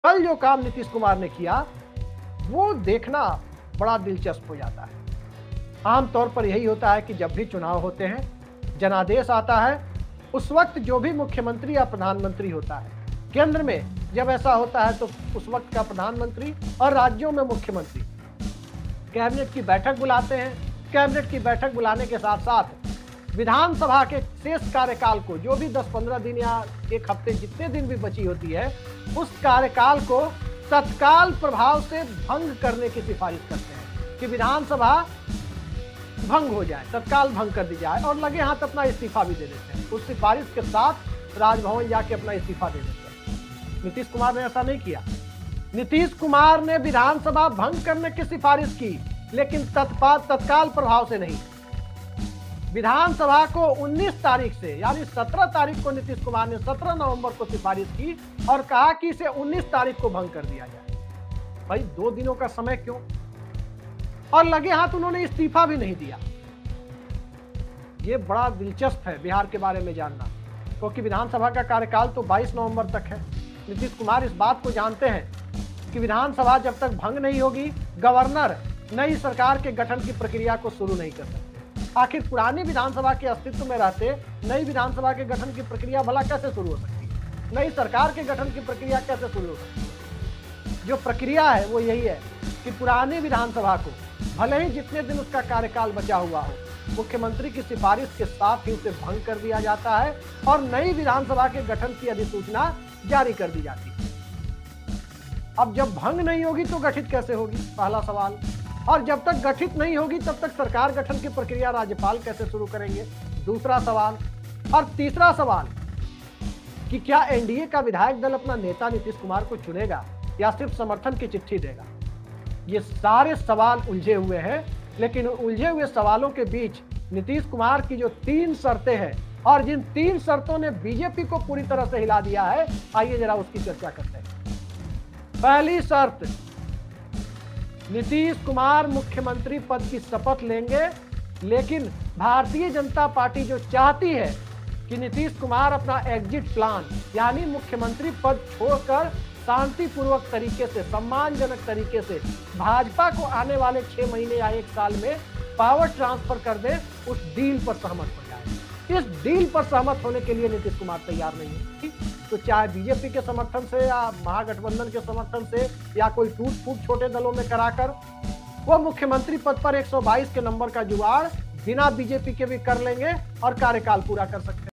कल जो काम नीतीश कुमार ने किया वो देखना बड़ा दिलचस्प हो जाता है। आमतौर पर यही होता है कि जब भी चुनाव होते हैं, जनादेश आता है, उस वक्त जो भी मुख्यमंत्री या प्रधानमंत्री होता है, केंद्र में जब ऐसा होता है तो उस वक्त का प्रधानमंत्री और राज्यों में मुख्यमंत्री कैबिनेट की बैठक बुलाते हैं। कैबिनेट की बैठक बुलाने के साथ साथ विधानसभा के शेष कार्यकाल को, जो भी 10-15 दिन या एक हफ्ते जितने दिन भी बची होती है, उस कार्यकाल को तत्काल प्रभाव से भंग करने की सिफारिश करते हैं कि विधानसभा भंग हो जाए, तत्काल भंग कर दी जाए और लगे हाथ अपना इस्तीफा भी दे देते हैं। उस सिफारिश के साथ राजभवन जाके अपना इस्तीफा दे देते हैं। नीतीश कुमार ने ऐसा नहीं किया। नीतीश कुमार ने विधानसभा भंग करने की सिफारिश की, लेकिन तत्काल प्रभाव से नहीं। विधानसभा को 19 तारीख से, यानी 17 तारीख को नीतीश कुमार ने 17 नवंबर को सिफारिश की और कहा कि इसे 19 तारीख को भंग कर दिया जाए। भाई 2 दिनों का समय क्यों? और लगे हाथ उन्होंने इस्तीफा भी नहीं दिया। ये बड़ा दिलचस्प है बिहार के बारे में जानना, क्योंकि विधानसभा का कार्यकाल तो 22 नवंबर तक है। नीतीश कुमार इस बात को जानते हैं कि विधानसभा जब तक भंग नहीं होगी, गवर्नर नई सरकार के गठन की प्रक्रिया को शुरू नहीं कर सकते। आखिर पुरानी विधानसभा के अस्तित्व में रहते नई विधानसभा के गठन की प्रक्रिया भला कैसे शुरू हो सकती है? नई सरकार के गठन की प्रक्रिया कैसे शुरू हो सकती है? जो प्रक्रिया है वो यही है कि पुरानी विधानसभा को भले ही जितने दिन उसका कार्यकाल बचा हुआ हो, मुख्यमंत्री की सिफारिश के साथ ही उसे भंग कर दिया जाता है और नई विधानसभा के गठन की अधिसूचना जारी कर दी जाती है। अब जब भंग नहीं होगी तो गठित कैसे होगी, पहला सवाल। और जब तक गठित नहीं होगी तब तक सरकार गठन की प्रक्रिया राज्यपाल कैसे शुरू करेंगे, दूसरा सवाल। और तीसरा सवाल कि क्या एनडीए का विधायक दल अपना नेता नीतीश कुमार को चुनेगा या सिर्फ समर्थन की चिट्ठी देगा? ये सारे सवाल उलझे हुए हैं, लेकिन उलझे हुए सवालों के बीच नीतीश कुमार की जो 3 शर्तें हैं और जिन 3 शर्तों ने बीजेपी को पूरी तरह से हिला दिया है, आइए जरा उसकी चर्चा करते हैं। पहली शर्त, नीतीश कुमार मुख्यमंत्री पद की शपथ लेंगे, लेकिन भारतीय जनता पार्टी जो चाहती है कि नीतीश कुमार अपना एग्जिट प्लान, यानी मुख्यमंत्री पद छोड़कर शांतिपूर्वक तरीके से, सम्मानजनक तरीके से भाजपा को आने वाले 6 महीने या 1 साल में पावर ट्रांसफर कर दे, उस डील पर सहमत हो जाए। इस डील पर सहमत होने के लिए नीतीश कुमार तैयार नहीं है, तो चाहे बीजेपी के समर्थन से या महागठबंधन के समर्थन से या कोई टूट फूट छोटे दलों में कराकर वो मुख्यमंत्री पद पर 122 के नंबर का जुगाड़ बिना बीजेपी के भी कर लेंगे और कार्यकाल पूरा कर सकते हैं।